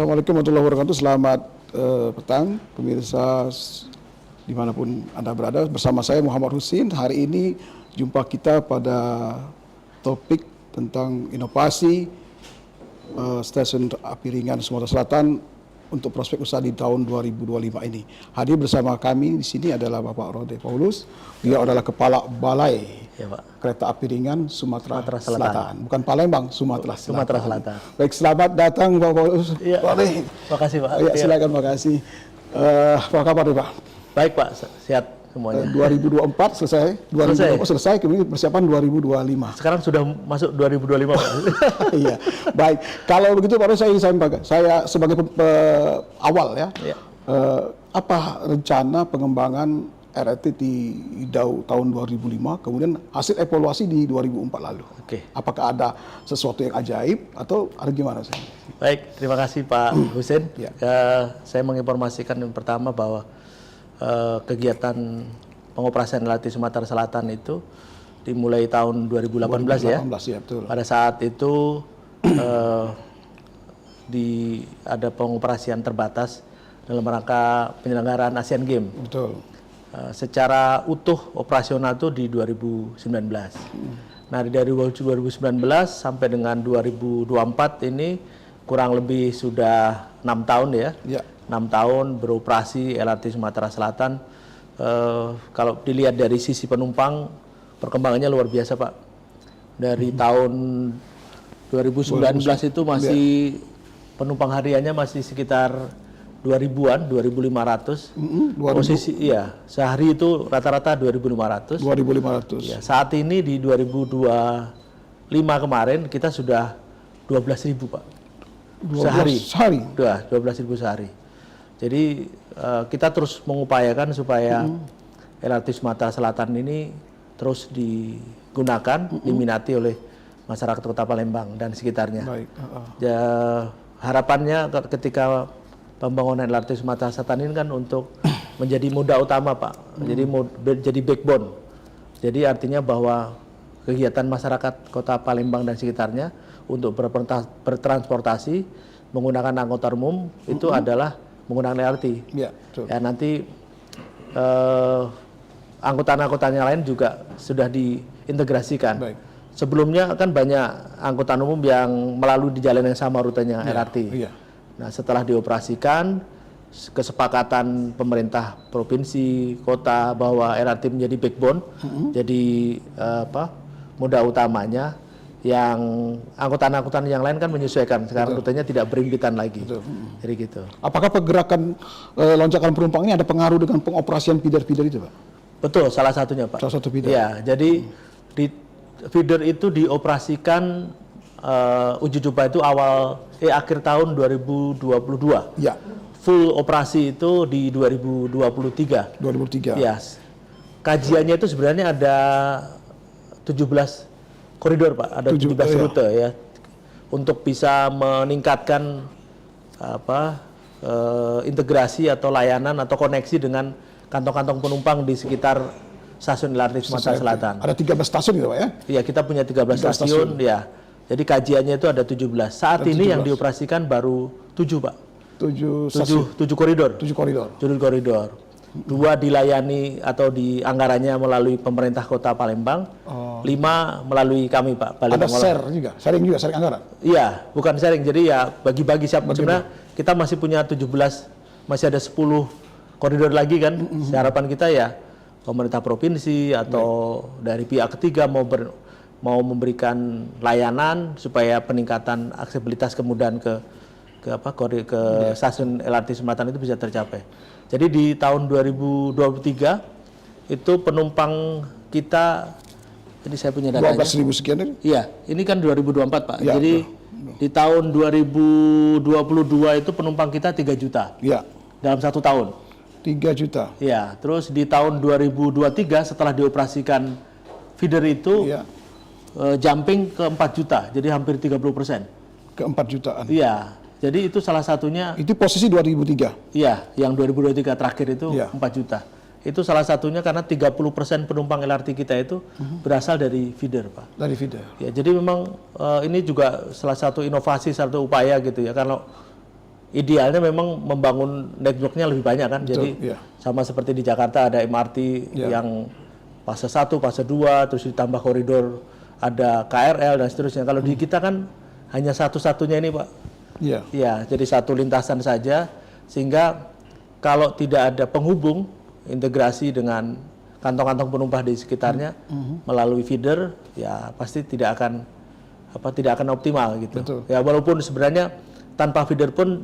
Assalamualaikum warahmatullahi wabarakatuh. Selamat petang pemirsa dimanapun Anda berada. Bersama saya Muhammad Husin. Hari ini jumpa kita pada topik tentang inovasi stasiun api ringan Sumatera Selatan untuk prospek usaha di tahun 2025 ini. Hadir bersama kami di sini adalah Bapak Rode Paulus. Dia adalah Kepala Balai Kereta Api Ringan Sumatera Selatan. Bukan Palembang, Sumatera Selatan. Baik, selamat datang Bapak Paulus. Ya, terima kasih Pak. Ya, silakan, makasih. Apa kabar Pak? Baik Pak, sehat semuanya. 2024 selesai, 2024 selesai, kemudian persiapan 2025. Sekarang sudah masuk 2025 Pak. Iya, baik. Kalau begitu Pak, saya ingin sampaikan, saya sebagai awal ya, apa rencana pengembangan RRT di tahun 2005, kemudian hasil evaluasi di 2004 lalu. Oke. Apakah ada sesuatu yang ajaib atau ada gimana sih? Baik, terima kasih Pak Husin. Ya. Saya menginformasikan yang pertama bahwa kegiatan pengoperasian LRT Sumatera Selatan itu dimulai tahun 2018 ya. 2018 ya, betul. Pada saat itu ada pengoperasian terbatas dalam rangka penyelenggaraan Asian Games. Betul. Secara utuh operasional itu di 2019. Nah, dari 2019 sampai dengan 2024 ini kurang lebih sudah 6 tahun ya. 6 tahun beroperasi LRT Sumatera Selatan. Kalau dilihat dari sisi penumpang, perkembangannya luar biasa Pak. Dari tahun 2019 itu masih penumpang hariannya masih sekitar 2000-an, 2.500. Posisi iya, sehari itu rata-rata 2.500. 2.500. Ya, saat ini di 2025 kemarin kita sudah 12.000 Pak. Sehari. 12.000 sehari. Jadi kita terus mengupayakan supaya LRT Sumatera Selatan ini terus digunakan, diminati oleh masyarakat Kota Palembang dan sekitarnya. Baik. Ya, harapannya ketika pembangunan LRT Sumatera Selatan ini kan untuk menjadi moda utama Pak, jadi backbone. Jadi artinya bahwa kegiatan masyarakat Kota Palembang dan sekitarnya untuk bertransportasi menggunakan angkutan umum itu adalah menggunakan LRT. Ya, betul. Ya, nanti angkutan-angkutannya lain juga sudah diintegrasikan. Baik. Sebelumnya kan banyak angkutan umum yang melalui di jalan yang sama rutenya LRT. Iya. Nah, setelah dioperasikan, kesepakatan pemerintah provinsi, kota bahwa LRT menjadi backbone, jadi moda utamanya, yang angkutan-angkutan yang lain kan menyesuaikan. Sekarang rutenya tidak berimpitan lagi. Jadi gitu. Apakah pergerakan lonjakan penumpang ini ada pengaruh dengan pengoperasian feeder-feeder itu Pak? Betul, salah satunya Pak. Salah satu feeder. Ya, jadi di feeder itu dioperasikan uji coba itu akhir tahun 2022. Ya. Full operasi itu di 2023. 2003. Yes. Kajiannya itu sebenarnya ada 17 koridor Pak, ada 17 rute ya. Untuk bisa meningkatkan integrasi atau layanan atau koneksi dengan kantong-kantong penumpang di sekitar stasiun LRT Sumatera Selatan. Ada 13 stasiun gitu Pak ya? Iya, kita punya 13 stasiun ya. Jadi kajiannya itu ada 17. Saat ini yang dioperasikan baru 7 Pak. 7 koridor. 7 koridor. 2 dilayani atau dianggarannya melalui pemerintah Kota Palembang. 5 melalui kami Pak. Ada sharing anggaran? Iya, bukan sharing. Jadi ya bagi-bagi siapa. Sebenarnya kita masih punya 17, masih ada 10 koridor lagi kan. Harapan kita ya pemerintah provinsi atau dari pihak ketiga mau memberikan layanan supaya peningkatan aksesibilitas kemudahan ke stasiun LRT Sumatera itu bisa tercapai. Jadi di tahun 2023 itu penumpang kita, jadi saya punya datanya. 12.000 sekian ini? Iya, ini kan 2024 Pak. Ya, jadi di tahun 2022 itu penumpang kita 3 juta. Iya. Dalam 1 tahun. 3 juta. Iya, terus di tahun 2023 setelah dioperasikan feeder itu jumping ke 4 juta, jadi hampir 30%. Ke 4 jutaan. Iya, jadi itu salah satunya. Itu posisi 2003? Iya, yang 2023 terakhir itu 4 juta. Itu salah satunya karena 30% penumpang LRT kita itu berasal dari feeder, Pak. Dari feeder. Ya, jadi memang ini juga salah satu inovasi, satu upaya gitu ya. Kalau idealnya memang membangun networknya lebih banyak kan. Jadi iya. sama seperti di Jakarta ada MRT yang fase 1, fase 2, terus ditambah koridor, ada KRL dan seterusnya. Kalau di kita kan hanya satu-satunya ini Pak. Iya. Ya, jadi satu lintasan saja, sehingga kalau tidak ada penghubung, integrasi dengan kantong-kantong penumpang di sekitarnya melalui feeder, ya pasti tidak akan optimal gitu. Betul. Ya walaupun sebenarnya tanpa feeder pun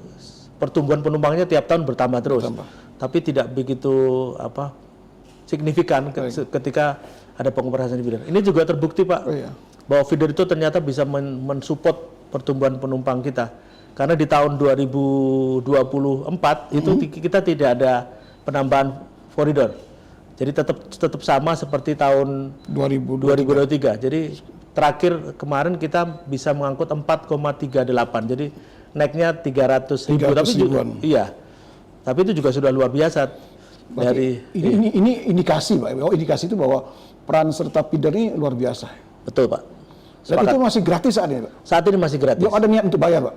pertumbuhan penumpangnya tiap tahun bertambah terus, tapi tidak begitu signifikan ketika ada pengoperasian feeder. Ini juga terbukti Pak, bahwa feeder itu ternyata bisa mensupport pertumbuhan penumpang kita. Karena di tahun 2024 itu kita tidak ada penambahan koridor. Jadi tetap sama seperti tahun 2023. Jadi terakhir kemarin kita bisa mengangkut 4,38. Jadi naiknya 300.000. Tapi itu juga sudah luar biasa. Ini indikasi Pak. Indikasi itu bahwa peran serta feeder ini luar biasa. Betul Pak. Dan itu masih gratis saat ini Pak. Saat ini masih gratis. Belum ada niat untuk bayar Pak.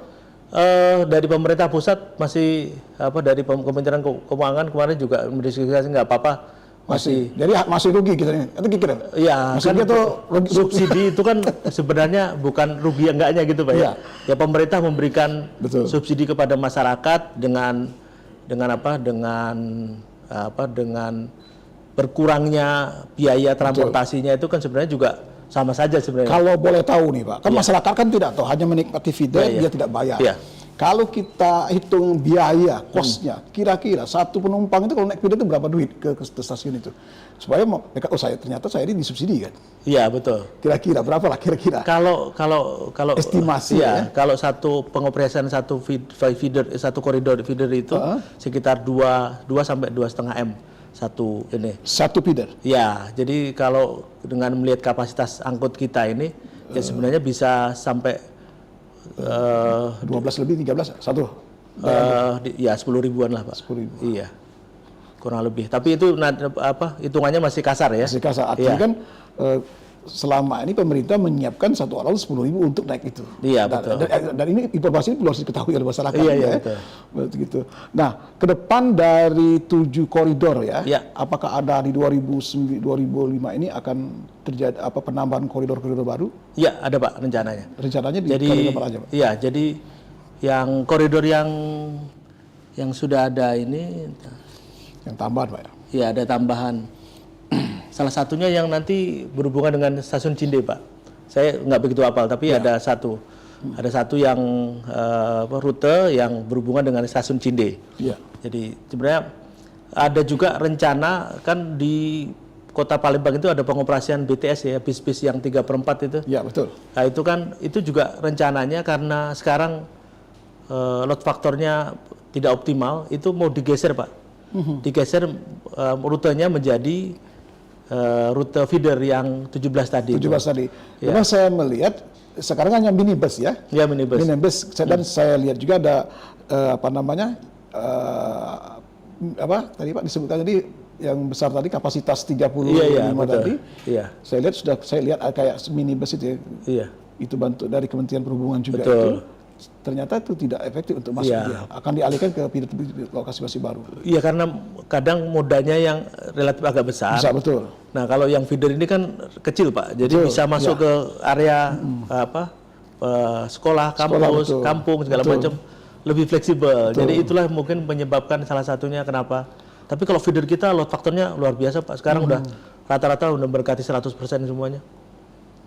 Dari pemerintah pusat masih dari Kementerian Keuangan kemarin juga mendiskusikan nggak apa-apa. Jadi masih rugi kita ini. Itu kira. Iya, kan itu subsidi itu kan sebenarnya bukan rugi enggaknya gitu Pak ya. Ya pemerintah memberikan subsidi kepada masyarakat dengan berkurangnya biaya transportasinya itu kan sebenarnya juga sama saja sebenarnya. Kalau boleh tahu nih Pak, kan masyarakat kan tidak tahu, hanya menikmati feeder, dia tidak bayar. Kalau kita hitung biaya, cost-nya, kira-kira satu penumpang itu kalau naik feeder itu berapa duit ke stasiun itu? Supaya mereka, ternyata saya ini disubsidi kan? Iya betul. Kira-kira berapa lah kira-kira? Kalau estimasi ya. Kalau satu pengoperasian satu feeder, satu koridor feeder itu sekitar 2 sampai 2,5 M satu ini. Satu feeder. Ya, jadi kalau dengan melihat kapasitas angkut kita ini, ya sebenarnya bisa sampai 12 lebih 13 satu. Ya 10 ribuan lah Pak. 10 ribu. Iya. Kurang lebih. Tapi itu hitungannya masih kasar ya. Masih kasar. Artinya kan selama ini pemerintah menyiapkan satu orang 10.000 untuk naik itu. Iya betul. Dan ini informasi ini perlu diketahui oleh masyarakat. Iya betul. Begitu. Nah, ke depan dari 7 koridor ya, apakah ada di 2005 ini akan terjadi penambahan koridor-koridor baru? Iya, ada Pak rencananya. Rencananya di koridor apa aja Pak? Iya, jadi yang koridor yang sudah ada ini, yang tambahan Pak ya? Iya, ada tambahan. Salah satunya yang nanti berhubungan dengan stasiun Cinde Pak. Saya nggak begitu hafal, tapi ada satu yang rute yang berhubungan dengan stasiun Cinde. Iya. Jadi sebenarnya ada juga rencana kan di Kota Palembang itu ada pengoperasian BTS ya, bis-bis yang 3/4 itu. Iya betul. Nah itu juga rencananya karena sekarang load faktornya tidak optimal, itu mau digeser Pak. Digeser rutenya menjadi rute feeder yang 17 tadi. 17 tadi. Memang saya melihat sekarang hanya minibus ya. Iya minibus. Minibus dan saya lihat juga ada tadi Pak disebutkan tadi yang besar tadi kapasitas 35 tadi. Iya. Saya lihat kayak minibus itu ya. Iya. Itu bantu dari Kementerian Perhubungan juga Betul. itu. Ternyata itu tidak efektif untuk masuk dia. Akan dialihkan ke lokasi baru. Iya karena kadang modanya yang relatif agak besar. Bisa betul. Nah kalau yang feeder ini kan kecil Pak, jadi bisa masuk ke area sekolah, kampus, kampung segala macam, lebih fleksibel. Jadi itulah mungkin menyebabkan salah satunya kenapa. Tapi kalau feeder kita load faktornya luar biasa Pak. Sekarang udah rata-rata udah mendekati 100% semuanya.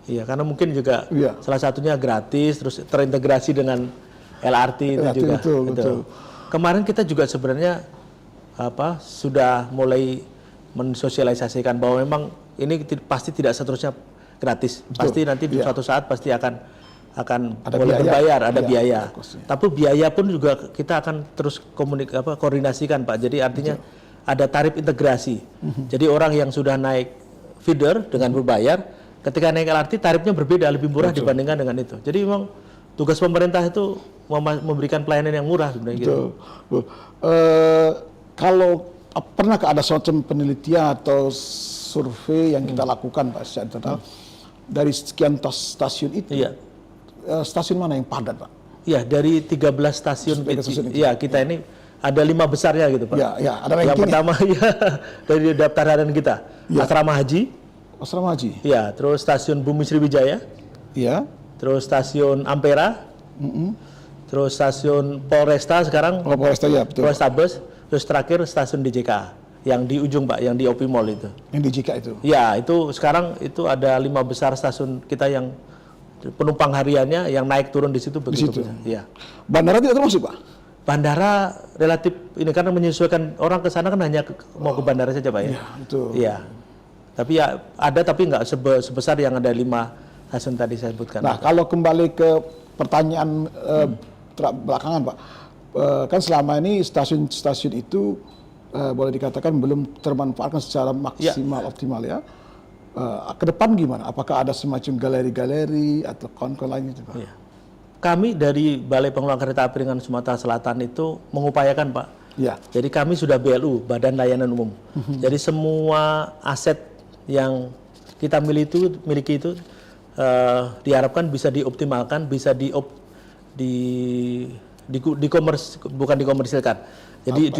Iya, karena mungkin juga salah satunya gratis, terus terintegrasi dengan LRT itu juga. Betul. Kemarin kita juga sebenarnya sudah mulai mensosialisasikan bahwa memang ini pasti tidak seterusnya gratis. Pasti nanti di suatu saat pasti akan mulai berbayar, ada biaya. Tapi biaya pun juga kita akan terus koordinasikan Pak. Jadi artinya ada tarif integrasi. Jadi orang yang sudah naik feeder dengan berbayar, ketika naik LRT tarifnya berbeda, lebih murah dibandingkan dengan itu. Jadi memang tugas pemerintah itu memberikan pelayanan yang murah sebenarnya. Gitu. Kalau pernah ada semacam penelitian atau survei yang kita lakukan Pak secara internal dari sekian stasiun itu, stasiun mana yang padat Pak? Ya, dari 13 stasiun, 13 stasiun itu. ya kita ini ada 5 besarnya gitu Pak. Ya, ada Yang ranking. pertama ya dari daftar harian kita, Asrama Haji. Asrama Haji. Ya, terus stasiun Bumi Sriwijaya, Ya. terus stasiun Ampera, terus stasiun Polresta sekarang, Oh, Polresta ya, betul. Polrestabes, terus terakhir stasiun DJK yang di ujung Pak, yang di OP Mall itu. Yang di JK itu. Ya, itu sekarang itu ada 5 besar stasiun kita yang penumpang hariannya yang naik turun di situ begitu. situ. Ya. Bandara tidak termasuk, Pak? Bandara relatif ini karena menyesuaikan orang ke sana kan hanya mau ke bandara saja Pak ya. Iya, betul. Iya. Tapi ya ada tapi nggak sebesar yang ada 5 stasiun tadi saya sebutkan. Nah, kalau kembali ke pertanyaan belakangan, Pak, kan selama ini stasiun-stasiun itu boleh dikatakan belum termanfaatkan secara maksimal, optimal ya. Ke depan gimana? Apakah ada semacam galeri-galeri atau kawan-kawan lain itu, Pak? Iya. Kami dari Balai Pengelolaan Kereta Api Ringan Sumatera Selatan itu mengupayakan Pak. Ya. Jadi kami sudah BLU, Badan Layanan Umum. Jadi semua aset yang kita miliki itu diharapkan bisa dioptimalkan, bisa bukan dikomersilkan. Jadi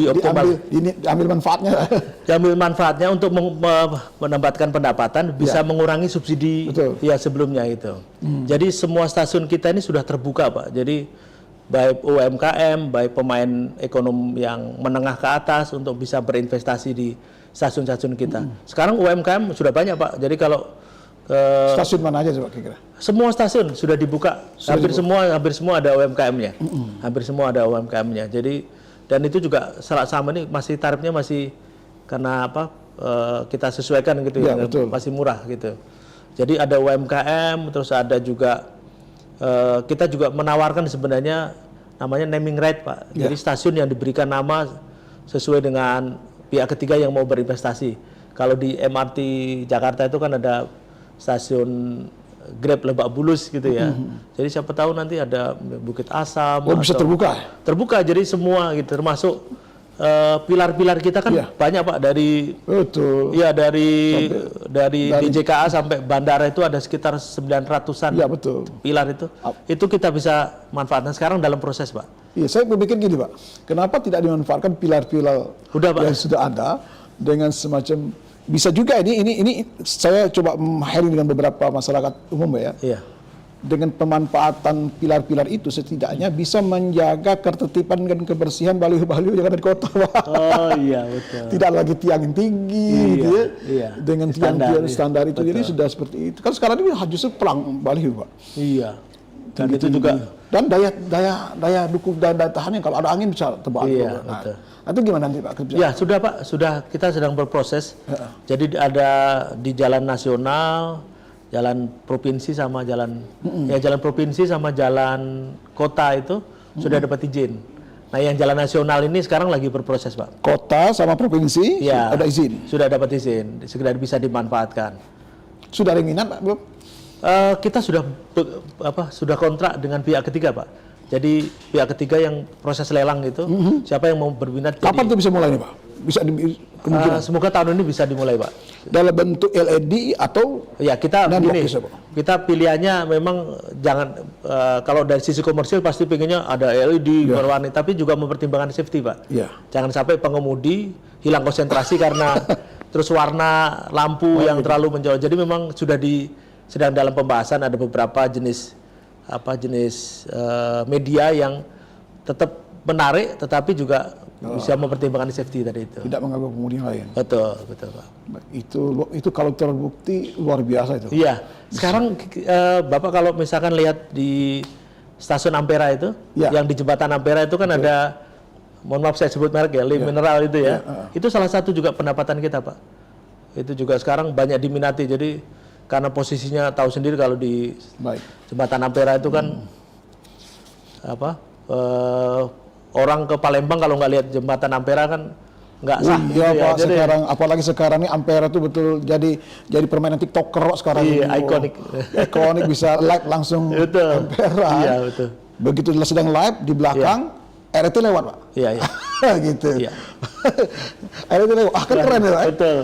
diambil manfaatnya. Diambil manfaatnya untuk menambahkan pendapatan, bisa mengurangi subsidi ya sebelumnya itu. Jadi semua stasiun kita ini sudah terbuka Pak. Jadi baik UMKM, baik pemain ekonomi yang menengah ke atas untuk bisa berinvestasi di stasiun-stasiun kita. Sekarang UMKM sudah banyak Pak. Jadi kalau stasiun mana aja coba kira-kira? Semua stasiun sudah dibuka. Hampir semua ada UMKM-nya. Hampir semua ada UMKM-nya. Jadi dan itu juga sama ini masih tarifnya masih karena apa kita sesuaikan gitu ya, masih murah gitu. Jadi ada UMKM, terus ada juga kita juga menawarkan sebenarnya namanya naming right Pak. Jadi stasiun yang diberikan nama sesuai dengan pihak ketiga yang mau berinvestasi. Kalau di MRT Jakarta itu kan ada stasiun Grab Lebak Bulus gitu ya. Jadi siapa tahu nanti ada Bukit Asam. Oh, bisa terbuka? Terbuka, jadi semua gitu, termasuk pilar-pilar kita kan banyak Pak dari dari DJKA sampai bandara itu ada sekitar 900-an pilar itu. Itu kita bisa manfaatkan sekarang dalam proses Pak. Iya, saya berpikir gini Pak, kenapa tidak dimanfaatkan pilar-pilar yang sudah ada dengan semacam bisa juga ini saya coba sharing dengan beberapa masyarakat umum ya. Iya. Dengan pemanfaatan pilar-pilar itu setidaknya bisa menjaga ketertiban dan kebersihan baliho-baliho yang ada di kota, Pak. Oh iya, betul. Tidak lagi tiang yang tinggi gitu ya. Iya. Dengan tiang-tiang standar itu. Jadi sudah seperti itu. Kan sekarang ini justru pelang baliho, Pak. Iya. Dan itu juga dan daya dukung dan daya tahannya kalau ada angin bisa tebal. Iya, betul. Itu gimana nanti Pak kerja? Ya sudah Pak, sudah kita sedang berproses. Jadi ada di jalan nasional, jalan provinsi sama jalan jalan provinsi sama jalan kota itu sudah dapat izin. Nah yang jalan nasional ini sekarang lagi berproses Pak. Kota sama provinsi ada izin? Sudah dapat izin, segera bisa dimanfaatkan. Sudah ada yang minat Pak belum? Kita sudah kontrak dengan pihak ketiga Pak. Jadi pihak ketiga yang proses lelang itu, siapa yang mau berminat. Kapan itu bisa mulai nih Pak? Bisa kemungkinan? Semoga tahun ini bisa dimulai Pak. Dalam bentuk LED atau? Ya kita pilihannya memang jangan kalau dari sisi komersil pasti pengennya ada LED berwarna, tapi juga mempertimbangkan safety Pak. Jangan sampai pengemudi hilang konsentrasi karena terus warna lampu yang terlalu menjauh. Jadi memang sedang dalam pembahasan ada beberapa jenis media yang tetap menarik tetapi juga bisa mempertimbangkan safety tadi itu. Tidak mengganggu pengemudi yang lain. Betul Pak. Itu kalau terbukti luar biasa itu. Iya. Sekarang Bapak kalau misalkan lihat di stasiun Ampera itu, yang di jembatan Ampera itu kan ada, mohon maaf saya sebut merek ya, mineral itu ya. Itu salah satu juga pendapatan kita Pak. Itu juga sekarang banyak diminati. Jadi karena posisinya tahu sendiri kalau di jembatan Ampera itu kan orang ke Palembang kalau nggak lihat jembatan Ampera kan nggak sah. Iya Pak, sekarang apalagi sekarang ini Ampera itu betul jadi permainan TikToker sekarang. Iya, ikonik bisa live langsung Ampera. Iya betul. Begitu sedang live di belakang RT lewat Pak. Iya. Gitu. Iya. RT lewat. Kan keren ya Pak. Betul.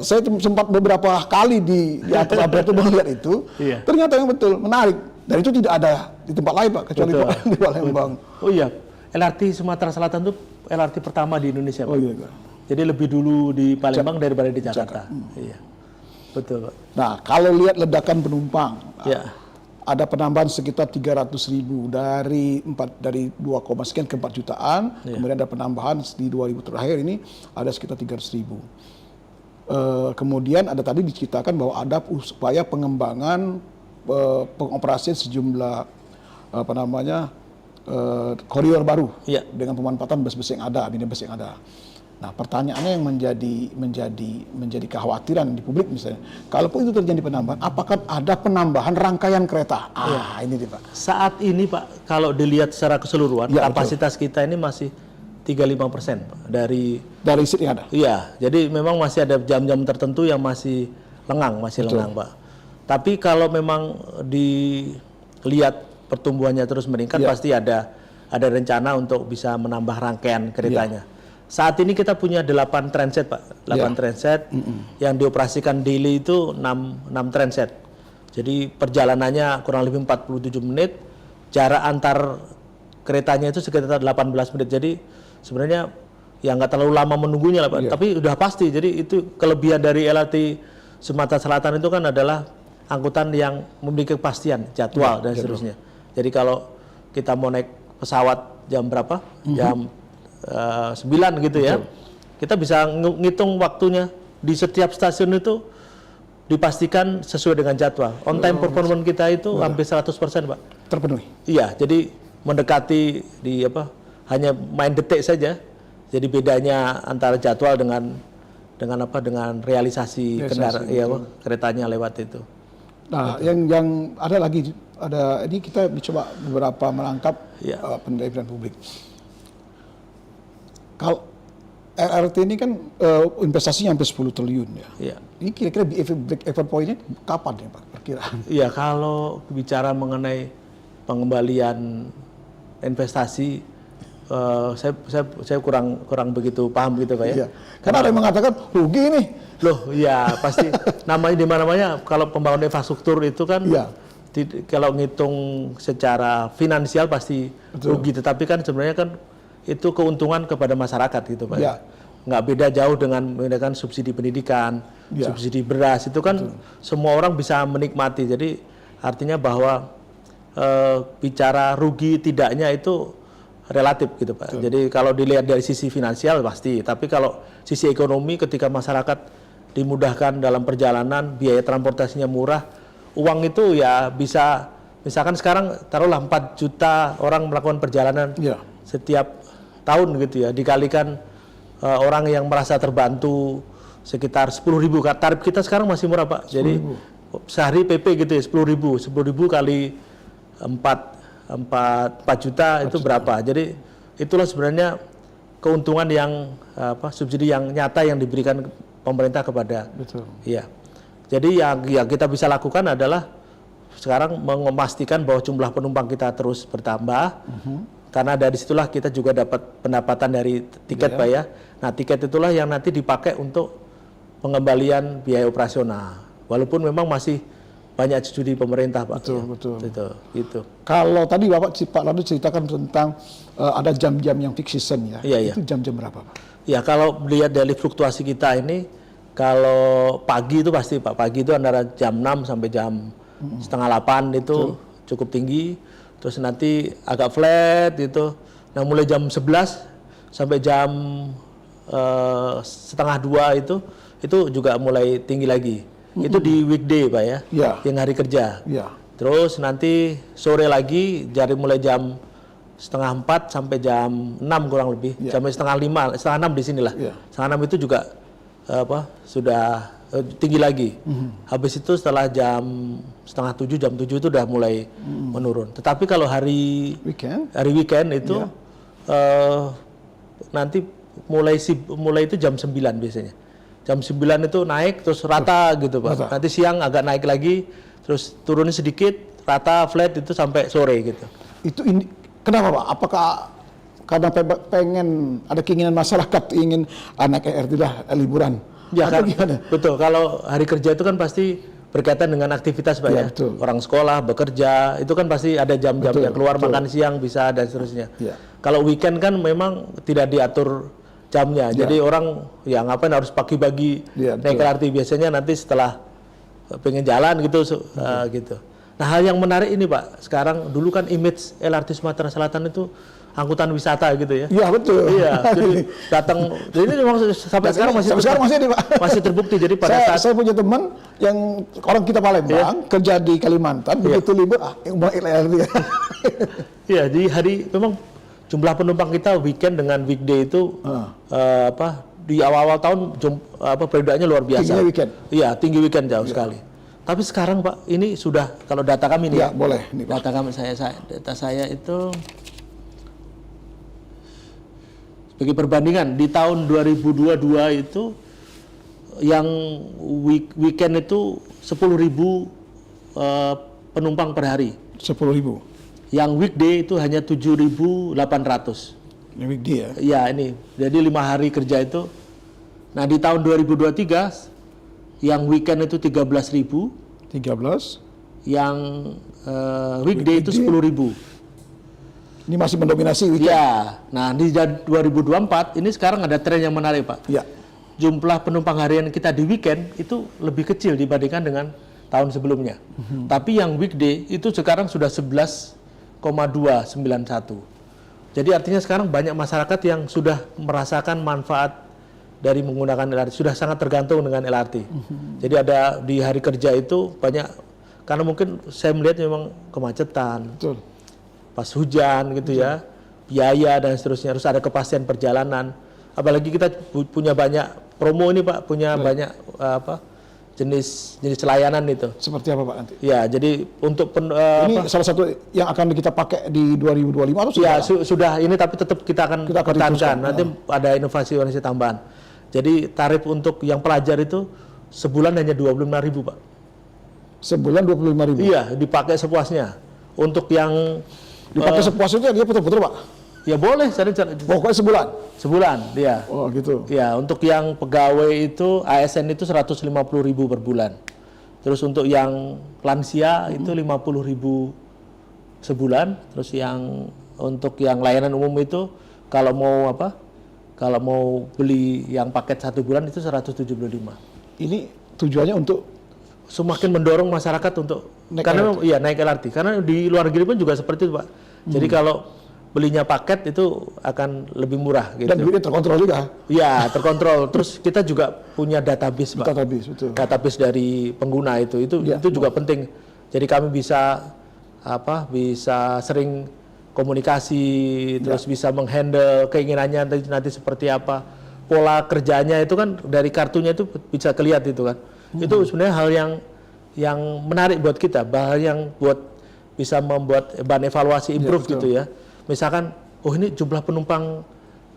Saya sempat beberapa kali di atas Ampera itu melihat itu. Ternyata yang betul menarik. Dan itu tidak ada di tempat lain Pak, kecuali Betul. di Palembang. Oh iya, LRT Sumatera Selatan itu LRT pertama di Indonesia, Pak. Oh iya Pak. Jadi lebih dulu di Palembang daripada di Jakarta. Iya. Betul, Pak. Nah, kalau lihat ledakan penumpang, Ya. ada penambahan sekitar 300.000 dari 2, sekian ke 4 jutaan, kemudian ada penambahan di 2000 terakhir ini ada sekitar 300.000. Kemudian ada tadi diceritakan bahwa ada upaya pengembangan pengoperasian sejumlah koridor baru dengan pemanfaatan bus-bus yang ada, minibus yang ada. Nah, pertanyaannya yang menjadi kekhawatiran di publik misalnya, kalaupun itu terjadi penambahan, apakah ada penambahan rangkaian kereta? Ini nih Pak. Saat ini Pak, kalau dilihat secara keseluruhan, Ya, kapasitas kita ini masih 35% Pak, dari seat yang ada. Iya, jadi memang masih ada jam-jam tertentu yang masih lengang, lengang Pak. Tapi kalau memang dilihat pertumbuhannya terus meningkat, pasti ada rencana untuk bisa menambah rangkaian keretanya. Saat ini kita punya 8 transit Pak, 8 transit yang dioperasikan daily itu 6 transit. Jadi perjalanannya kurang lebih 47 menit, jarak antar keretanya itu sekitar 18 menit. Jadi sebenarnya ya nggak terlalu lama menunggunya lah Pak, tapi udah pasti. Jadi itu kelebihan dari LRT Sumatera Selatan itu kan adalah angkutan yang memiliki kepastian jadwal dan seterusnya. Jadi kalau kita mau naik pesawat jam berapa, jam 9 gitu ya, kita bisa ngitung waktunya di setiap stasiun itu dipastikan sesuai dengan jadwal. On time performance kita itu hampir 100% Pak. Terpenuhi. Iya, jadi mendekati hanya main detik saja. Jadi bedanya antara jadwal dengan realisasi keretanya lewat itu. Nah, yang ada lagi, ini kita coba beberapa menangkap penilaian publik. Kalau LRT ini kan investasinya hampir 10 triliun ya. Iya. Ini kira-kira break-even point-nya kapan ya Pak? Perkiraan? Iya, kalau bicara mengenai pengembalian investasi, saya kurang begitu paham gitu Pak ya. Iya. Karena ada yang mengatakan rugi nih. Loh, iya pasti namanya di mana-mana kalau pembangunan infrastruktur itu kan kalau ngitung secara finansial pasti rugi, tetapi kan sebenarnya kan itu keuntungan kepada masyarakat gitu Pak. Nggak beda jauh dengan menggunakan subsidi pendidikan, subsidi beras, itu kan semua orang bisa menikmati. Jadi artinya bahwa bicara rugi tidaknya itu relatif gitu Pak. Jadi kalau dilihat dari sisi finansial pasti, tapi kalau sisi ekonomi ketika masyarakat dimudahkan dalam perjalanan, biaya transportasinya murah, uang itu ya bisa, misalkan sekarang taruhlah 4 juta orang melakukan perjalanan setiap tahun gitu ya, dikalikan orang yang merasa terbantu sekitar 10.000. Tarif kita sekarang masih murah Pak, jadi sehari PP gitu ya 10.000 kali 4 juta itu berapa? Jadi itulah sebenarnya keuntungan yang subsidi yang nyata yang diberikan pemerintah kepada. Iya. Jadi yang kita bisa lakukan adalah sekarang memastikan bahwa jumlah penumpang kita terus bertambah. Karena dari situlah kita juga dapat pendapatan dari tiket Pak ya. Nah, tiket itulah yang nanti dipakai untuk pengembalian biaya operasional. Walaupun memang masih banyak subsidi pemerintah Pak. Betul. Gitu. Kalau tadi Pak Lado ceritakan tentang ada jam-jam yang fixed season ya. Itu jam-jam berapa Pak? Ya, kalau melihat dari fluktuasi kita ini, kalau pagi itu pasti Pak, pagi itu antara jam 6 sampai jam setengah 8 itu cukup tinggi. Terus nanti agak flat gitu. Nah, mulai jam 11 sampai jam setengah 2 itu juga mulai tinggi lagi. Itu di weekday Pak ya, yang hari kerja. Terus nanti sore lagi dari mulai jam setengah 4 sampai jam 6 kurang lebih, sampai setengah 6 di sinilah. Setengah 6 itu juga sudah tinggi lagi. Habis itu setelah jam setengah 7, jam 7 itu udah mulai menurun. Tetapi kalau hari weekend itu nanti mulai itu jam 9 biasanya. Jam 9 itu naik terus rata gitu Pak. Nanti siang agak naik lagi, terus turunnya sedikit, rata flat itu sampai sore gitu. Itu kenapa Pak? Apakah karena pengen ada keinginan masyarakat ingin anak LRT lah liburan? Ya kan, betul. Kalau hari kerja itu kan pasti berkaitan dengan aktivitas Pak Iya, ya. betul. Orang sekolah, bekerja, itu kan pasti ada jam-jam Betul, yang keluar betul. makan siang bisa dan seterusnya. Iya. Kalau weekend kan memang tidak diatur jamnya. Iya. Jadi orang ya ngapain harus pagi-pagi Iya, naik betul. LRT, biasanya nanti setelah pengen jalan gitu gitu. Nah, hal yang menarik ini Pak, sekarang dulu kan image LRT Sumatera Selatan itu angkutan wisata gitu ya. Iya, betul. Iya, jadi datang, ini memang sampai sekarang masih masih ini, Pak. masih terbukti. Jadi pada saat Saya punya teman yang orang kita Palembang, kerja di Kalimantan, begitu libur, mau LRT. iya, di hari memang jumlah penumpang kita weekend dengan weekday itu di awal-awal tahun perbedaannya luar biasa. Tingginya weekend. Iya, tinggi weekend jauh sekali. Tapi sekarang Pak, ini sudah kalau data kami nih Ya, boleh. Nih, Pak. data kami data saya itu sebagai perbandingan di tahun 2022 itu yang weekend itu 10.000 penumpang per hari. 10.000. Yang weekday itu hanya 7.800. Ini weekday ya. Ya ini, jadi 5 hari kerja itu. Nah di tahun 2023 yang weekend itu 13.000, 13. yang weekday itu 10.000. Ini masih mendominasi weekend. Ya, nah di 2024 ini sekarang ada tren yang menarik Pak. Ya. Jumlah penumpang harian kita di weekend itu lebih kecil dibandingkan dengan tahun sebelumnya. Tapi yang weekday itu sekarang sudah 11,291. Jadi artinya sekarang banyak masyarakat yang sudah merasakan manfaat dari menggunakan LRT, sudah sangat tergantung dengan LRT. Jadi ada di hari kerja itu banyak, karena mungkin saya melihat memang kemacetan, Betul. pas hujan gitu ya, biaya dan seterusnya, harus ada kepastian perjalanan. Apalagi kita punya banyak promo ini Pak, punya banyak jenis layanan itu. Seperti apa Pak nanti? Ya, jadi untuk Ini salah satu yang akan kita pakai di 2025 atau sudah? ya sudah ini, tapi tetap kita akan pertahankan. diteruskan. Nanti ada inovasi tambahan. Jadi tarif untuk yang pelajar itu sebulan hanya 25.000 Pak. Sebulan 25.000. Iya, dipakai sepuasnya. Untuk yang Dipakai sepuasnya dia betul-betul Pak. ya boleh, Pokoknya sebulan. sebulan dia. Oh gitu. Ya, untuk yang pegawai itu ASN itu 150.000 per bulan. Terus untuk yang lansia itu 50.000 sebulan. Terus untuk yang layanan umum itu kalau mau Kalau mau beli yang paket 1 bulan itu 175. Ini tujuannya untuk Semakin mendorong masyarakat untuk Naik naik LRT. Karena di luar negeri pun juga seperti itu, Pak. Jadi kalau belinya paket itu akan lebih murah gitu. dan duitnya terkontrol juga. Iya, terkontrol. Terus kita juga punya database, Pak. Database, betul. Database dari pengguna itu Ya. juga penting. Jadi kami bisa bisa sering komunikasi, terus bisa menghandle keinginannya nanti seperti apa. Pola kerjanya itu kan dari kartunya itu bisa kelihatan itu kan. Itu sebenarnya hal yang menarik buat kita, hal yang bisa membuat bahan evaluasi improve gitu ya. Misalkan, oh ini jumlah penumpang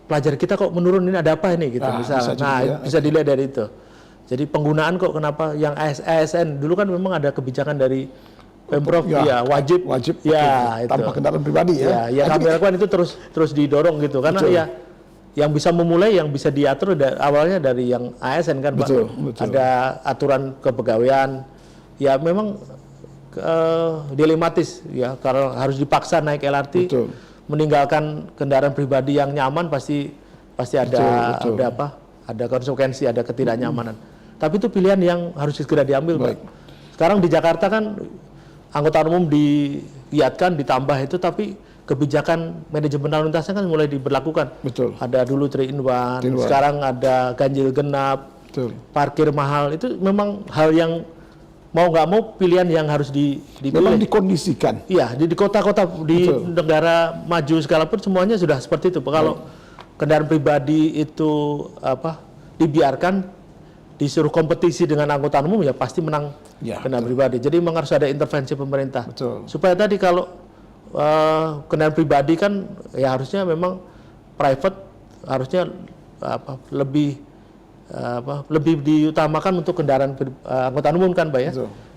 pelajar kita kok menurun, ini ada apa ini gitu misalnya. Bisa dilihat dari itu. Jadi penggunaan kok kenapa yang ASN dulu kan memang ada kebijakan dari Pemprov wajib ya itu. Tanpa kendaraan pribadi ya. Ya, yang kami lakukan itu terus didorong gitu karena ya yang bisa memulai, yang bisa diatur awalnya dari yang ASN kan Pak. Betul. Ada aturan kepegawaian. Ya memang dilematis ya, kalau harus dipaksa naik LRT. Betul. Meninggalkan kendaraan pribadi yang nyaman pasti ada konsekuensi, ada ketidaknyamanan. Tapi itu pilihan yang harus segera diambil, Pak. Sekarang di Jakarta kan angkutan umum digiatkan, ditambah itu, tapi kebijakan manajemen lalu lintasnya kan mulai diberlakukan. Betul. Ada dulu 3-in-1, sekarang ada ganjil genap, parkir mahal. Itu memang hal yang mau nggak mau pilihan yang harus dipilih. Memang dikondisikan. Iya, di kota-kota di negara maju segala pun semuanya sudah seperti itu. Kalau kendaraan pribadi itu dibiarkan, disuruh kompetisi dengan angkutan umum, ya pasti menang kendaraan pribadi. Jadi memang harus ada intervensi pemerintah. Supaya tadi kalau kendaraan pribadi kan ya harusnya memang private, harusnya lebih diutamakan untuk kendaraan angkutan umum kan, Pak ya.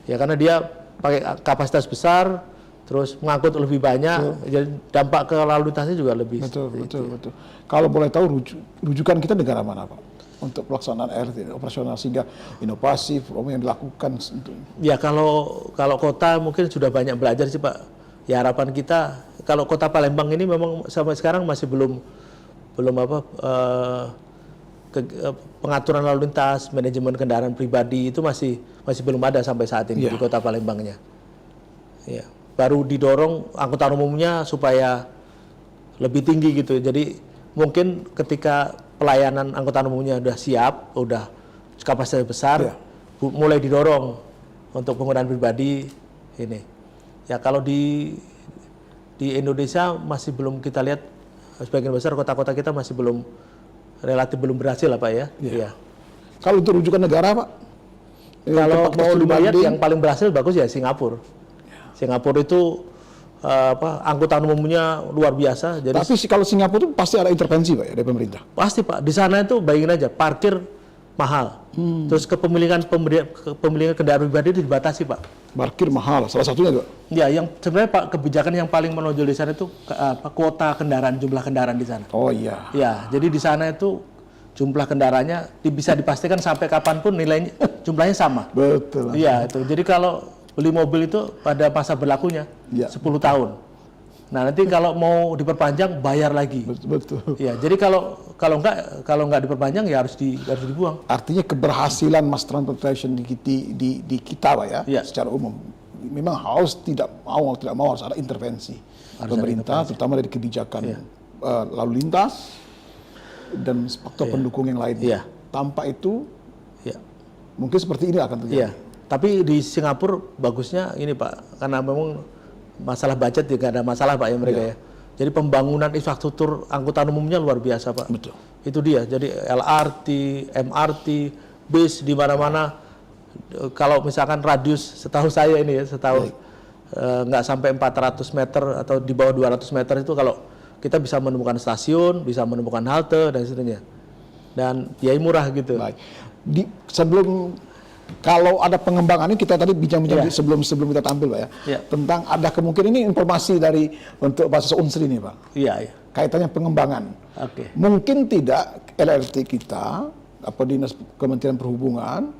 Ya karena dia pakai kapasitas besar, terus mengangkut lebih banyak, jadi dampak ke lalu lintasnya juga lebih. Betul. Kalau boleh tahu rujukan kita negara mana, Pak? untuk pelaksanaan LRT operasional, sehingga inovasi promo yang dilakukan untuk Ya kalau kota mungkin sudah banyak belajar sih Pak. Ya harapan kita kalau kota Palembang ini memang sampai sekarang masih belum pengaturan lalu lintas, manajemen kendaraan pribadi itu masih belum ada sampai saat ini di kota Palembangnya. Ya, baru didorong angkutan umumnya supaya lebih tinggi gitu. Jadi mungkin ketika pelayanan angkutan umumnya udah siap, udah kapasitas besar, mulai didorong untuk penggunaan pribadi ini. Ya kalau di Indonesia masih belum kita lihat, sebagian besar kota-kota kita masih relatif belum berhasil lah Pak ya. Iya. Kalau untuk rujukan negara Pak, kalau mau dilihat yang paling berhasil bagus ya Singapura. Singapura itu angkutan umumnya luar biasa. Jadi tapi kalau Singapura itu pasti ada intervensi Pak ya dari pemerintah. Pasti Pak. Di sana itu bayangin aja parkir mahal. Terus kepemilikan kendaraan pribadi itu dibatasi Pak. Parkir mahal, salah satunya Pak. Ya, yang sebenarnya Pak kebijakan yang paling menonjol di sana itu kuota kendaraan, jumlah kendaraan di sana. Oh iya. Ya, jadi di sana itu jumlah kendaraannya bisa dipastikan sampai kapanpun nilainya jumlahnya sama. Betul. Iya itu. Jadi kalau beli mobil itu pada masa berlakunya 10 tahun. Nah nanti kalau mau diperpanjang bayar lagi. Betul. Iya. Jadi kalau nggak diperpanjang ya harus dibuang. Artinya keberhasilan mass transportation di kita Pak ya, secara umum memang harus tidak mau harus ada intervensi pemerintah, terutama dari kebijakan lalu lintas dan faktor pendukung yang lainnya. Tanpa itu, mungkin seperti ini akan terjadi. Tapi di Singapura bagusnya ini Pak, karena memang masalah budget juga ada masalah Pak ya mereka ya. Jadi pembangunan infrastruktur angkutan umumnya luar biasa Pak. Betul. Itu dia. Jadi LRT, MRT, bis di mana-mana. Kalau misalkan radius setahu saya ini ya, nggak sampai 400 meter atau di bawah 200 meter itu kalau kita bisa menemukan stasiun, bisa menemukan halte dan seterusnya. Dan biaya murah gitu. Baik. Sebelum kalau ada pengembangan ini kita tadi bincang-bincang sebelum kita tampil Pak ya, tentang ada kemungkinan ini informasi untuk mahasiswa Unsri ini Pak. Iya. Kaitannya pengembangan. Mungkin tidak LRT kita dinas Kementerian Perhubungan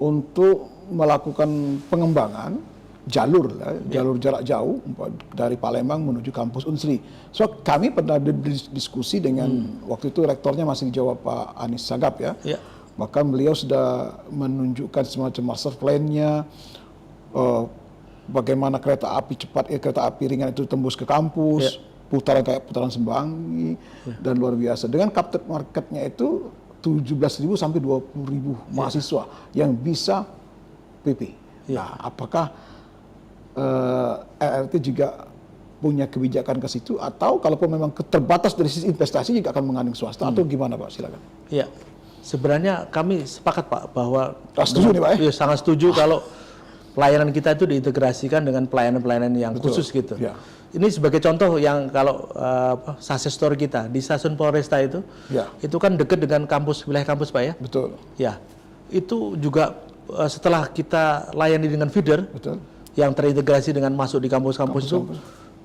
untuk melakukan pengembangan jalur jarak jauh dari Palembang menuju kampus Unsri. So kami pernah diskusi dengan waktu itu rektornya masih dijawab Pak Anies Sagap ya. Bahkan beliau sudah menunjukkan semacam master plan-nya, bagaimana kereta api cepat, kereta api ringan itu tembus ke kampus, putaran kayak putaran Sembangi, dan luar biasa. Dengan captive market-nya itu 17.000 sampai 20.000 mahasiswa yang bisa PP. Nah, apakah LRT juga punya kebijakan ke situ, atau kalaupun memang terbatas dari sisi investasi juga akan mengandung swasta, atau gimana Pak? Silakan. Iya. Sebenarnya kami sepakat Pak bahwa setuju nih Pak ya? Sangat setuju kalau pelayanan kita itu diintegrasikan dengan pelayanan-pelayanan yang khusus gitu. Ini sebagai contoh yang kalau success story kita di stasiun Polresta itu kan dekat dengan wilayah kampus Pak ya. Betul. Ya, itu juga setelah kita layani dengan feeder yang terintegrasi dengan masuk di kampus-kampus itu.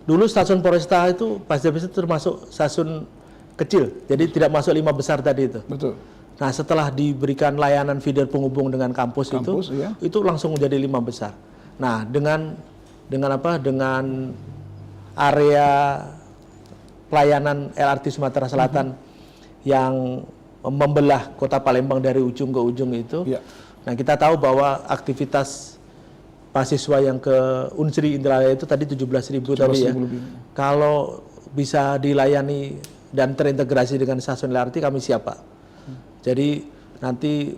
Dulu stasiun Polresta itu pasti termasuk stasiun kecil, jadi tidak masuk 5 besar tadi itu. Betul. Nah setelah diberikan layanan feeder penghubung dengan kampus itu langsung menjadi 5 besar. Nah dengan area pelayanan LRT Sumatera Selatan yang membelah kota Palembang dari ujung ke ujung itu, nah kita tahu bahwa aktivitas mahasiswa yang ke Unsri Indralaya itu tadi 17.000 tadi ya. Kalau bisa dilayani dan terintegrasi dengan stasiun LRT kami siap Pak. Jadi nanti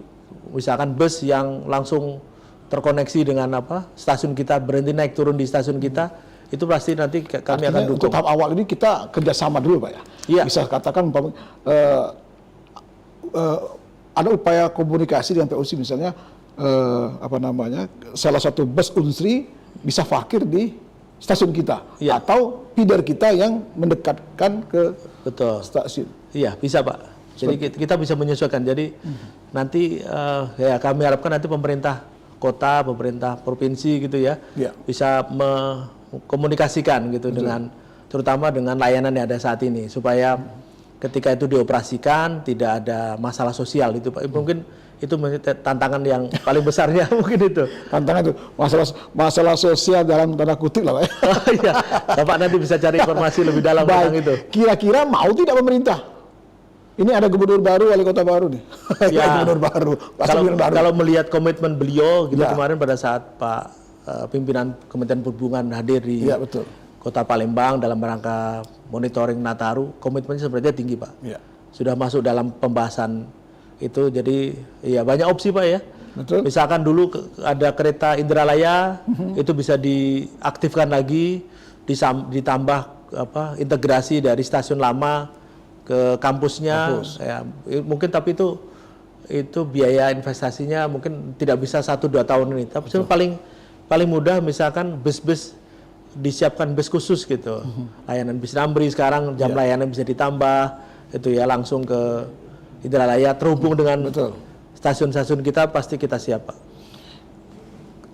misalkan bus yang langsung terkoneksi dengan stasiun kita, berhenti naik turun di stasiun kita, itu pasti nanti kami akan dukung. Untuk tahap awal ini kita kerjasama dulu Pak ya. Bisa katakan ada upaya komunikasi dengan POC misalnya salah satu bus Unsri bisa parkir di stasiun kita atau feeder kita yang mendekatkan ke stasiun. Iya bisa Pak. Jadi kita bisa menyesuaikan. Jadi nanti kami harapkan nanti pemerintah kota, pemerintah provinsi gitu ya, bisa mengkomunikasikan gitu dengan terutama dengan layanan yang ada saat ini supaya ketika itu dioperasikan tidak ada masalah sosial itu Pak. Mungkin itu tantangan yang paling besarnya mungkin itu. Tantangan itu masalah sosial dalam tanda kutip lah Pak. Oh, iya. Bapak nanti bisa cari informasi lebih dalam tentang itu. Kira-kira mau tidak pemerintah? Ini ada gubernur baru, wali kota baru nih. Ya, gubernur baru. Kalau melihat komitmen beliau gitu Ya. kemarin pada saat Pak pimpinan Kementerian Perhubungan hadir di Ya, betul. Kota Palembang dalam rangka monitoring Nataru, komitmennya sebenarnya tinggi Pak. Ya. Sudah masuk dalam pembahasan itu, jadi ya banyak opsi Pak ya. Betul. Misalkan dulu ada kereta Indralaya, itu bisa diaktifkan lagi, ditambah integrasi dari stasiun lama ke kampusnya. Ya, mungkin tapi itu biaya investasinya mungkin tidak bisa 1-2 tahun ini. Tapi paling mudah misalkan bus-bus disiapkan bus khusus gitu. Layanan bis Namri sekarang jam layanan bisa ditambah itu ya langsung ke Indralaya terhubung dengan stasiun-stasiun kita pasti kita siap Pak.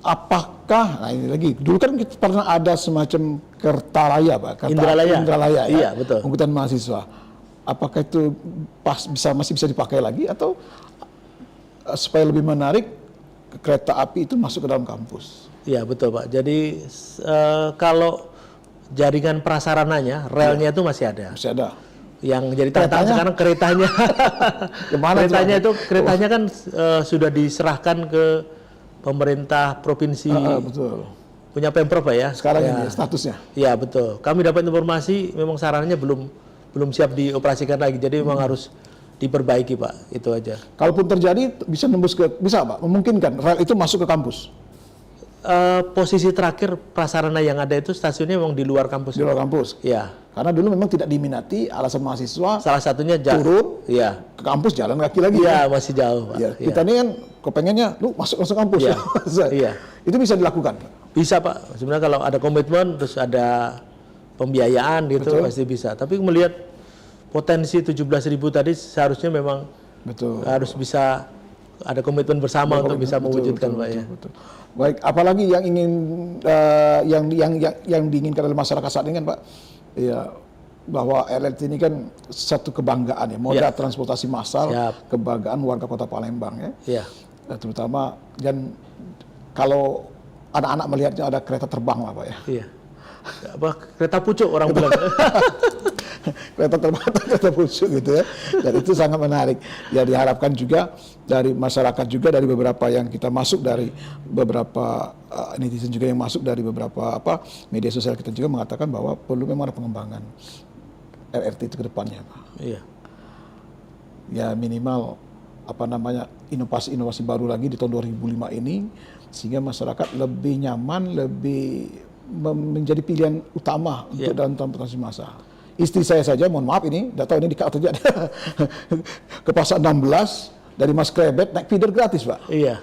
Apakah, nah ini lagi, dulu kan kita pernah ada semacam Kertaraya Pak, Indralaya ya, iya betul. Angkutan mahasiswa. Apakah itu masih bisa dipakai lagi atau supaya lebih menarik kereta api itu masuk ke dalam kampus? Iya betul Pak. Jadi kalau jaringan prasarananya, relnya itu masih ada. Masih ada. Yang jadi tantangan sekarang keretanya. Keretanya kan sudah diserahkan ke pemerintah provinsi. Betul. Punya Pemprov Pak ya. Sekarang ya. ini statusnya. Iya betul. Kami dapat informasi memang sarannya belum siap dioperasikan lagi. Jadi memang harus diperbaiki Pak. Itu aja. Kalaupun terjadi bisa nembus bisa Pak, memungkinkan rel itu masuk ke kampus. Posisi terakhir prasarana yang ada itu stasiunnya memang di luar kampus. Di luar kampus. Iya. Karena dulu memang tidak diminati, alasan mahasiswa. Salah satunya turun. Iya. Ke kampus jalan kaki lagi. Iya, masih jauh, Pak. Ya, kita ini kan kepengennya lu masuk kampus. Iya. Iya. Itu bisa dilakukan. Bisa Pak. Sebenarnya kalau ada komitmen terus ada pembiayaan gitu pasti bisa. Tapi melihat potensi 17.000 tadi seharusnya memang harus bisa ada komitmen bersama untuk bisa mewujudkan Pak ya. Betul. Baik, apalagi yang ingin yang diinginkan oleh masyarakat saat ini kan Pak, ya bahwa LRT ini kan satu kebanggaan ya, moda transportasi massal, kebanggaan warga Kota Palembang ya. Iya. Nah, terutama dan kalau anak-anak melihatnya ada kereta terbang lah Pak ya. Iya. Kereta pucuk orang bilang. Kereta terbang, kereta pucuk gitu ya. Dan itu sangat menarik. Ya diharapkan juga dari masyarakat juga, dari beberapa yang kita masuk dari beberapa netizen juga yang masuk dari beberapa media sosial kita juga mengatakan bahwa perlu memang ada pengembangan LRT itu ke depannya Pak. Iya. Ya minimal inovasi-inovasi baru lagi di tahun 2005 ini sehingga masyarakat lebih nyaman, lebih menjadi pilihan utama untuk dalam transportasi massal. Istri saya saja, mohon maaf ini, tidak tahu ini di atau tidak, ke pasar 16 dari Mas Krebet naik feeder gratis Pak. Iya.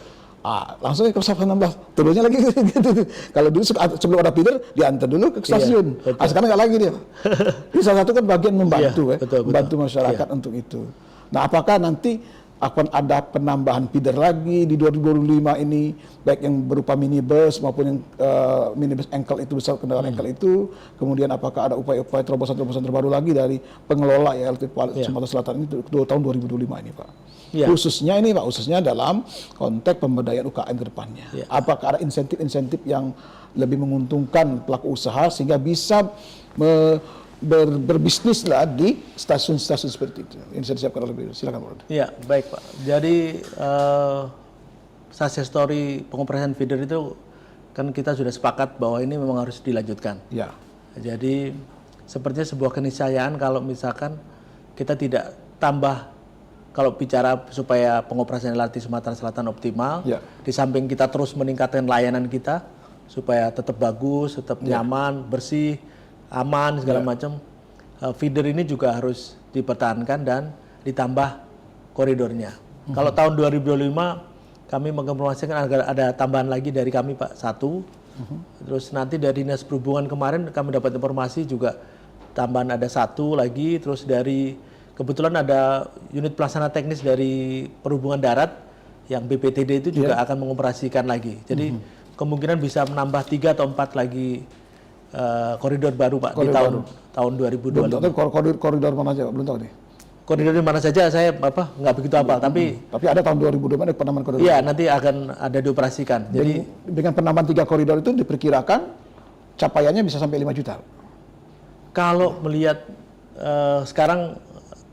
Langsung ke pasar 16, turunnya lagi gitu. Kalau dulu sebelum ada feeder diantar dulu ke stasiun. Sekarang nggak lagi dia. Ini salah satu kan bagian membantu membantu masyarakat untuk itu. Nah apakah nanti akan ada penambahan feeder lagi di 2025 ini, baik yang berupa minibus maupun yang minibus engkel itu, besar kendaraan engkel itu, kemudian apakah ada upaya-upaya terobosan-terobosan terbaru lagi dari pengelola LRT Sumatera Selatan ini tahun 2025 ini Pak? Khususnya ini Pak, khususnya dalam konteks pemberdayaan UKM ke depannya. Apakah ada insentif-insentif yang lebih menguntungkan pelaku usaha sehingga bisa berbisnis lah di stasiun-stasiun seperti itu. Ini saya disiapkan oleh beliau. Silakan Pak. Iya, baik Pak. Jadi success story pengoperasian feeder itu kan kita sudah sepakat bahwa ini memang harus dilanjutkan. Ya. Jadi sepertinya sebuah keniscayaan kalau misalkan kita tidak tambah, kalau bicara supaya pengoperasian LRT Sumatera Selatan optimal, di samping kita terus meningkatkan layanan kita supaya tetap bagus, tetap nyaman, bersih, aman segala macam, feeder ini juga harus dipertahankan dan ditambah koridornya. Kalau tahun 2025 kami menginformasikan ada tambahan lagi dari kami Pak, 1. Terus nanti dari Dinas Perhubungan kemarin kami dapat informasi juga tambahan ada 1 lagi. Terus dari kebetulan ada unit pelaksana teknis dari Perhubungan Darat yang BPTD itu juga akan mengoperasikan lagi. Jadi kemungkinan bisa menambah 3 atau 4 lagi koridor baru Pak di tahun 2025. Belum tahu koridor mana aja Pak? Belum tahu nih. koridor di mana saja saya nggak begitu hafal, tapi ada tahun 2020 ada penambahan koridor. iya nanti akan ada dioperasikan. Jadi dengan penambahan 3 koridor itu diperkirakan capaiannya bisa sampai 5 juta. kalau melihat sekarang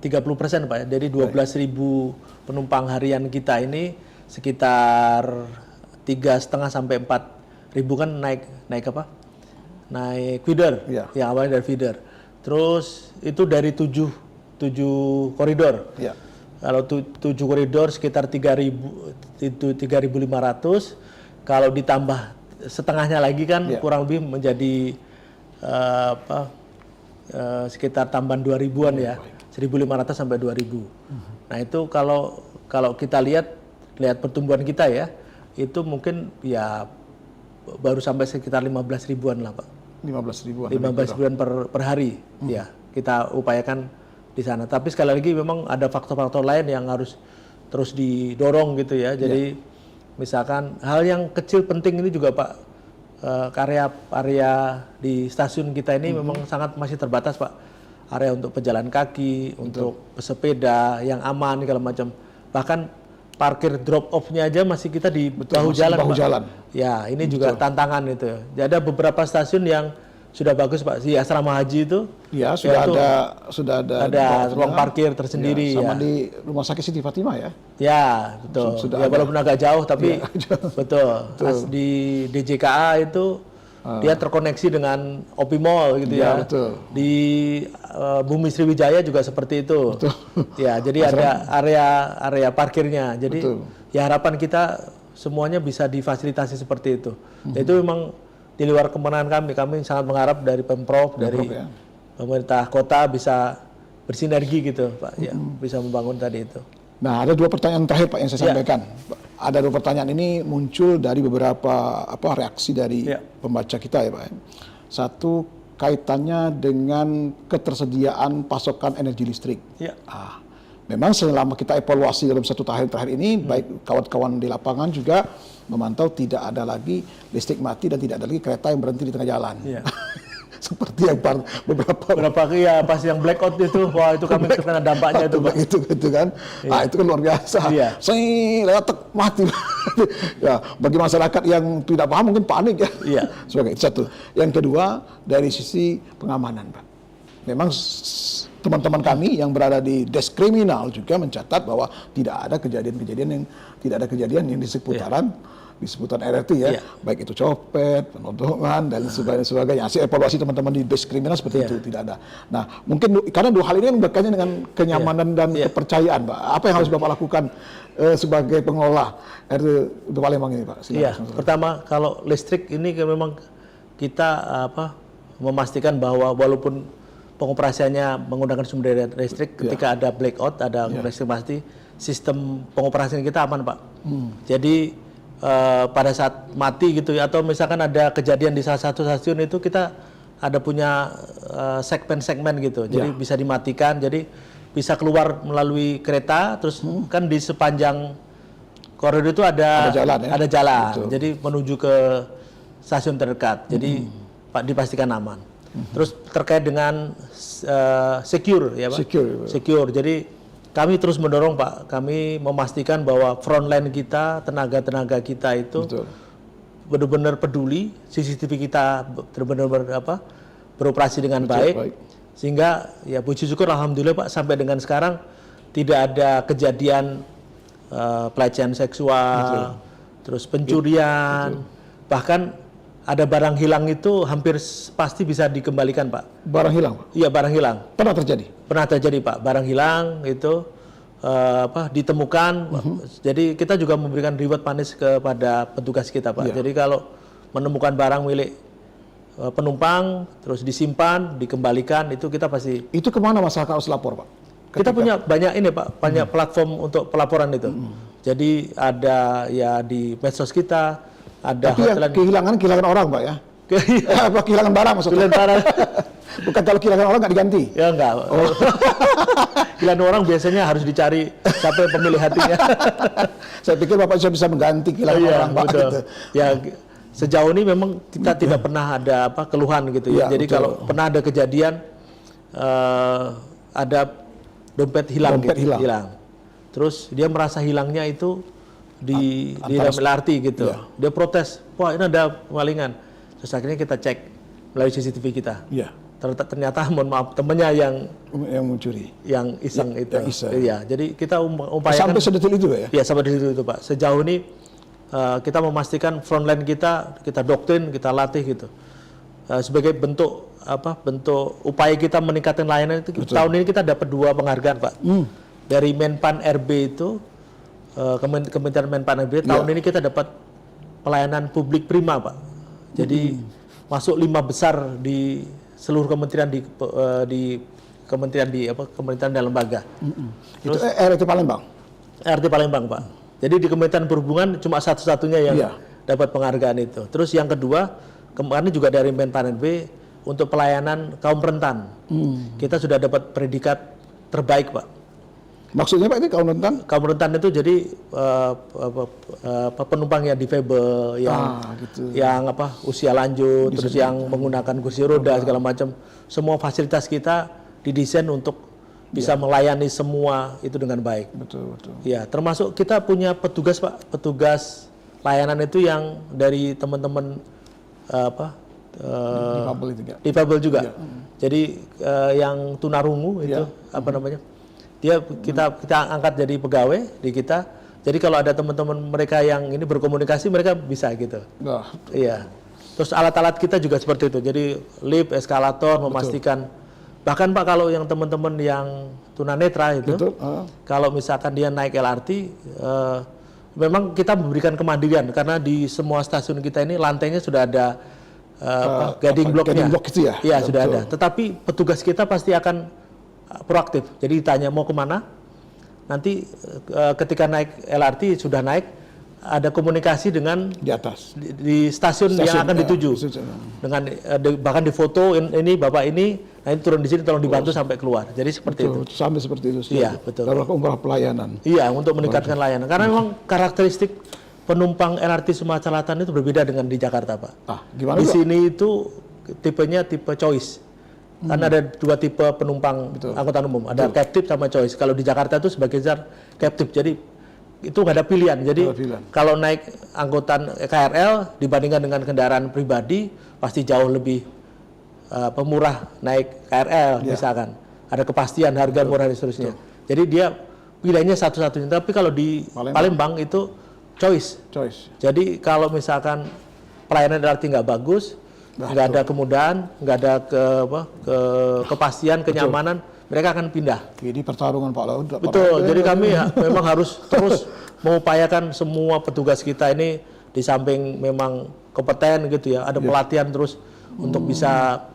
30% Pak ya, dari 12.000 penumpang harian kita ini sekitar 3,5 sampai 4.000 kan naik apa? Naik feeder, yang awalnya dari feeder. Terus itu dari 7 koridor. Ya. Kalau 7 koridor sekitar 3.500. Kalau ditambah setengahnya lagi kan kurang lebih menjadi sekitar tambahan 2.000-an ya. 1.500 sampai 2.000. Nah, itu kalau kita lihat pertumbuhan kita ya, itu mungkin ya baru sampai sekitar 15.000-an lah, Pak. 15.000-an. 15.000-an per hari. Ya, kita upayakan di sana. Tapi sekali lagi memang ada faktor-faktor lain yang harus terus didorong gitu ya. Jadi misalkan hal yang kecil penting ini juga Pak, area di stasiun kita ini memang sangat masih terbatas Pak. Area untuk pejalan kaki, untuk pesepeda yang aman segala macam. Bahkan parkir drop off-nya aja masih kita di bahu jalan, Pak. Ya, ini juga tantangan itu. Jadi ada beberapa stasiun yang sudah bagus Pak, di asrama haji itu ya sudah ada ruang parkir tersendiri sama di rumah sakit Siti Fatimah ya. Ya, betul. Ya walaupun agak jauh tapi betul. Di DJKA itu dia terkoneksi dengan OP Mall gitu ya. Betul. Di Bumi Sriwijaya juga seperti itu. Betul. Ya, jadi ada area parkirnya. Jadi ya harapan kita semuanya bisa difasilitasi seperti itu. Itu memang di luar kemenangan kami sangat mengharap dari Pemprov, dari pemerintah kota bisa bersinergi gitu Pak, ya, bisa membangun tadi itu. Nah, ada 2 pertanyaan terakhir Pak yang saya sampaikan. Ada 2 pertanyaan ini muncul dari beberapa reaksi dari pembaca kita ya Pak. Satu kaitannya dengan ketersediaan pasokan energi listrik. Memang selama kita evaluasi dalam 1 tahun terakhir ini, baik kawan-kawan di lapangan juga memantau tidak ada lagi listrik mati dan tidak ada lagi kereta yang berhenti di tengah jalan. Seperti yang beberapa ya pas yang blackout itu, wah itu kami terkena dampaknya itu Pak. Itu kan. Nah, itu kan luar biasa. Saya lewat mati. Ya, bagi masyarakat yang tidak paham mungkin panik ya. Sebagai itu satu. Yang kedua dari sisi pengamanan Pak. Memang teman-teman kami yang berada di desk kriminal juga mencatat bahwa tidak ada kejadian yang di seputaran RRT ya, baik itu copet, penodongan dan sebagainya. Hasil evaluasi teman-teman di desk kriminal seperti itu tidak ada. Nah, mungkin karena 2 hal ini kan berkaitan dengan kenyamanan dan kepercayaan, Pak. Apa yang harus Bapak lakukan sebagai pengelola RT Palembang ini, Pak? Pertama, kalau listrik ini memang kita memastikan bahwa walaupun pengoperasiannya menggunakan sumber listrik, ketika ada blackout, ada listrik pasti, sistem pengoperasian kita aman Pak. Jadi pada saat mati gitu ya, atau misalkan ada kejadian di salah satu stasiun itu kita ada punya segmen-segmen gitu, jadi bisa dimatikan, jadi bisa keluar melalui kereta, terus kan di sepanjang koridor itu ada jalan, jadi menuju ke stasiun terdekat, jadi Pak dipastikan aman. Terus terkait dengan secure ya Pak, secure. Jadi kami terus mendorong Pak, kami memastikan bahwa frontline kita, tenaga-tenaga kita itu benar-benar peduli, CCTV kita benar-benar beroperasi dengan baik, sehingga ya puji syukur alhamdulillah Pak, sampai dengan sekarang tidak ada kejadian pelecehan seksual, terus pencurian, bahkan ada barang hilang itu hampir pasti bisa dikembalikan Pak. Barang hilang Pak? Iya, barang hilang. Pernah terjadi? Pernah terjadi Pak, barang hilang itu ditemukan. Jadi kita juga memberikan reward manis kepada petugas kita Pak. Jadi kalau menemukan barang milik penumpang terus disimpan, dikembalikan, itu kita pasti. Itu kemana masyarakat harus lapor Pak? Kita punya banyak ini Pak, banyak platform untuk pelaporan itu. Jadi ada ya di medsos kita, ada. Tapi yang kehilangan orang Pak ya? Kehilangan barang maksudnya? Kehilangan barang. Bukan kalau kehilangan orang nggak diganti? Ya enggak. Kehilangan orang biasanya harus dicari siapa yang pemilik hatinya. Saya pikir Bapak bisa mengganti kehilangan orang Pak. Gitu. Ya sejauh ini memang kita tidak pernah ada keluhan gitu ya. Jadi kalau pernah ada kejadian ada dompet hilang, Dompet gitu, hilang. Terus dia merasa hilangnya itu di dalam LRT gitu. Iya. Dia protes, wah ini ada kemalingan. Terus akhirnya kita cek melalui CCTV kita. Iya. Ternyata mohon maaf temennya yang mencuri. yang iseng itu. yang iseng. Iya, jadi kita upayakan Sampai sedetail itu ya? ya sampai di situ itu Pak. Sejauh ini kita memastikan frontline kita doktrin, kita latih gitu. Sebagai bentuk bentuk upaya kita meningkatkan layanan itu. Betul. Tahun ini kita dapat 2 penghargaan Pak. Dari Menpan RB itu Kementerian Menpan RB tahun ini kita dapat pelayanan publik prima Pak. Jadi masuk 5 besar di seluruh kementerian di kementerian dan lembaga. Itu RT Palembang. RT Palembang Pak. Jadi di Kementerian Perhubungan cuma satu-satunya yang Iya. dapat penghargaan itu. Terus yang kedua kemarin juga dari Menpan RB untuk pelayanan kaum rentan. Kita sudah dapat predikat terbaik Pak. Maksudnya Pak ini kaum rentan? Kaum rentan itu jadi penumpang yang difabel, Gitu. yang usia lanjut, terus yang menggunakan kursi roda segala macam. Semua fasilitas kita didesain untuk bisa melayani semua itu dengan baik. Betul, betul. Ya, termasuk kita punya petugas Pak, petugas layanan itu yang dari teman-teman Difabel itu ya. difabel juga. Jadi yang tunarungu itu dia kita angkat jadi pegawai di kita. Jadi kalau ada teman-teman mereka yang ini berkomunikasi mereka bisa gitu. Nah, Iya. Terus alat-alat kita juga seperti itu. Jadi lift, eskalator, memastikan. Bahkan Pak kalau yang teman-teman yang tunanetra itu, betul. kalau misalkan dia naik LRT, memang kita memberikan kemandirian karena di semua stasiun kita ini lantainya sudah ada guiding block-nya. Guiding block itu ya? Iya, sudah Betul. ada. Tetapi petugas kita pasti akan proaktif. Jadi ditanya mau kemana, nanti ketika naik LRT sudah naik, ada komunikasi dengan Di atas. di stasiun yang akan dituju. Dengan bahkan di foto ini bapak ini, nah ini turun di sini tolong dibantu sampai keluar. Jadi seperti Betul, itu. sampai seperti itu. Iya, betul. Dalam umrah pelayanan. Iya, untuk meningkatkan layanan. Karena memang karakteristik penumpang LRT Sumatera Selatan itu berbeda dengan di Jakarta, Pak. Gimana Di Pak? sini itu tipenya tipe choice. Karena ada 2 tipe penumpang angkutan umum, ada captive sama choice. Kalau di Jakarta itu sebagai besar captive, jadi itu nggak ada pilihan. Jadi kalau naik angkutan KRL dibandingkan dengan kendaraan pribadi pasti jauh lebih murah naik KRL misalkan. Ada kepastian harga murah dan seterusnya. Jadi dia pilihannya satu-satunya. Tapi kalau di Palembang itu choice. Jadi kalau misalkan pelayanan LRT nggak bagus, nggak ada kemudahan, nggak ada kepastian, kenyamanan, mereka akan pindah. Ini pertarungan Pak Laud. Betul. Jadi kami memang harus terus mengupayakan semua petugas kita ini di samping memang kompeten gitu ya, ada pelatihan terus untuk bisa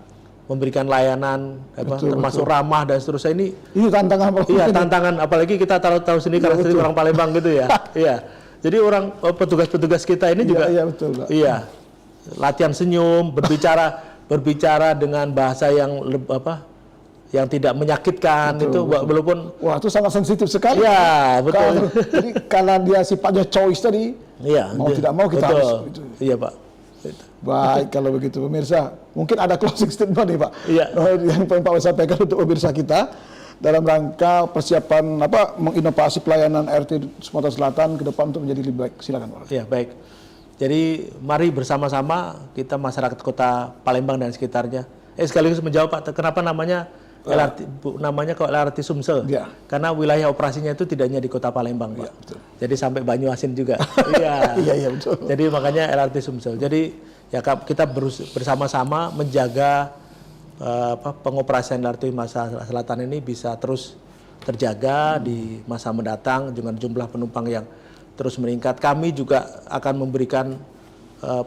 memberikan layanan, termasuk ramah dan seterusnya. Ini tantangan. Iya, tantangan. Apalagi kita tahu sendiri karena sendiri orang Palembang gitu ya. Iya. Jadi petugas-petugas kita ini juga. Iya, betul Pak. Iya. Latihan senyum, berbicara dengan bahasa yang yang tidak menyakitkan, itu walaupun itu sangat sensitif sekali. Iya, betul. Jadi karena dia sifatnya choice tadi, mau tidak mau kita harus itu. Iya, Pak. Baik, kalau begitu pemirsa, mungkin ada closing statement nih Pak. Iya. Yang pengen Pak sampaikan untuk pemirsa kita dalam rangka persiapan menginovasi pelayanan RT Sumatera Selatan ke depan untuk menjadi lebih baik. Silakan Pak. Iya, baik. Jadi mari bersama-sama kita masyarakat Kota Palembang dan sekitarnya. Sekaligus menjawab Pak, kenapa namanya kok LRT Sumsel? Ya. Karena wilayah operasinya itu tidak hanya di Kota Palembang, Pak. Betul. Jadi sampai Banyuasin juga. Iya, betul. Jadi makanya LRT Sumsel. Jadi ya kita bersama-sama menjaga pengoperasian LRT masa selatan ini bisa terus terjaga di masa mendatang dengan jumlah penumpang yang terus meningkat. Kami juga akan memberikan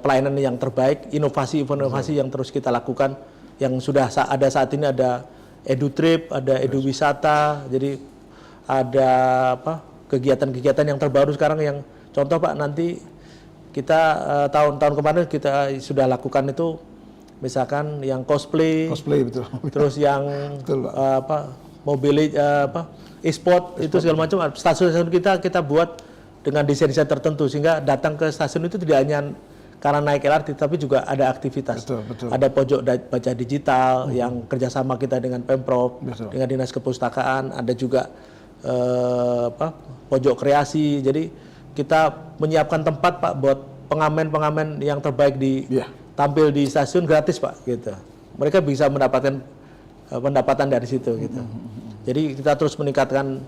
pelayanan yang terbaik, inovasi-inovasi yang terus kita lakukan, yang sudah ada saat ini, ada EduTrip, ada EduWisata, jadi ada kegiatan-kegiatan yang terbaru sekarang yang contoh Pak, nanti kita tahun-tahun kemarin kita sudah lakukan itu misalkan yang cosplay Betul. terus yang e-sport itu segala macam. Stasiun kita buat dengan desain-desain tertentu sehingga datang ke stasiun itu tidak hanya karena naik LRT, tapi juga ada aktivitas. Betul. Ada pojok baca digital yang kerjasama kita dengan Pemprov, dengan Dinas Kepustakaan, ada juga pojok kreasi. Jadi kita menyiapkan tempat Pak buat pengamen-pengamen yang terbaik tampil di stasiun gratis Pak gitu. Mereka bisa mendapatkan pendapatan dari situ gitu. Jadi kita terus meningkatkan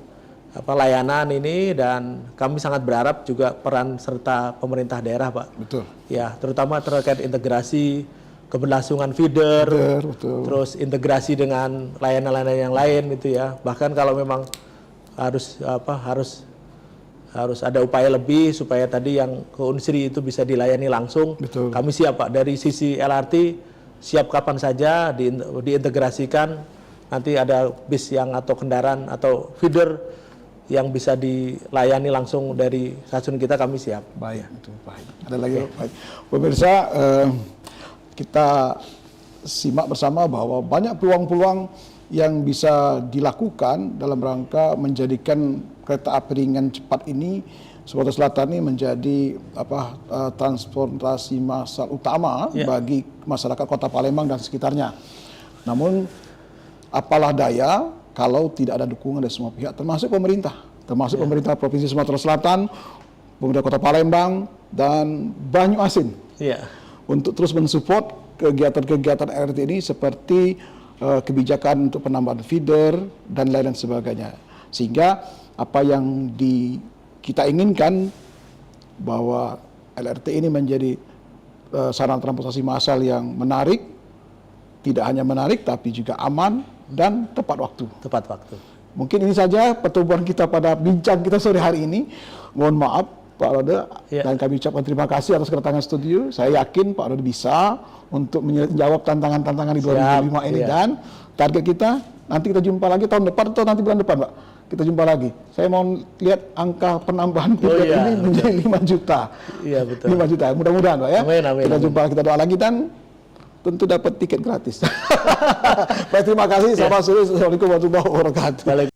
layanan ini, dan kami sangat berharap juga peran serta pemerintah daerah Pak. Betul. Ya, terutama terkait integrasi keberlangsungan feeder, terus integrasi dengan layanan-layanan yang lain gitu ya. Bahkan kalau memang harus ada upaya lebih supaya tadi yang ke Unsri itu bisa dilayani langsung. Betul. Kami siap Pak, dari sisi LRT siap kapan saja diintegrasikan, nanti ada bis yang atau kendaraan atau feeder yang bisa dilayani langsung dari stasiun kita, kami siap. Baik, itu baik. Ada lagi, baik. Pemirsa, kita simak bersama bahwa banyak peluang-peluang yang bisa dilakukan dalam rangka menjadikan kereta api ringan cepat ini, Sumatera Selatan ini menjadi transportasi massal utama bagi masyarakat Kota Palembang dan sekitarnya. Namun apalah daya kalau tidak ada dukungan dari semua pihak, termasuk pemerintah Provinsi Sumatera Selatan, pemerintah Kota Palembang, dan Banyuasin untuk terus mensupport kegiatan-kegiatan LRT ini seperti kebijakan untuk penambahan feeder dan lain sebagainya, sehingga apa yang kita inginkan bahwa LRT ini menjadi sarana transportasi massal yang menarik, tidak hanya menarik tapi juga aman dan tepat waktu. Mungkin ini saja pertemuan kita pada bincang kita sore hari ini. Mohon maaf Pak Rode, dan kami ucapkan terima kasih atas kedatangan studio. Saya yakin Pak Rode bisa untuk menjawab tantangan-tantangan di 2005 ini, dan target kita nanti kita jumpa lagi tahun depan atau nanti bulan depan Pak. Kita jumpa lagi. Saya mau lihat angka penambahan tiket ini menjadi 5 juta. Iya betul. 5 juta. Mudah-mudahan Pak ya. Amin. Kita jumpa, kita doa lagi, dan tentu dapat tiket gratis. Baik, terima kasih. Selamat sore. Assalamualaikum warahmatullahi wabarakatuh.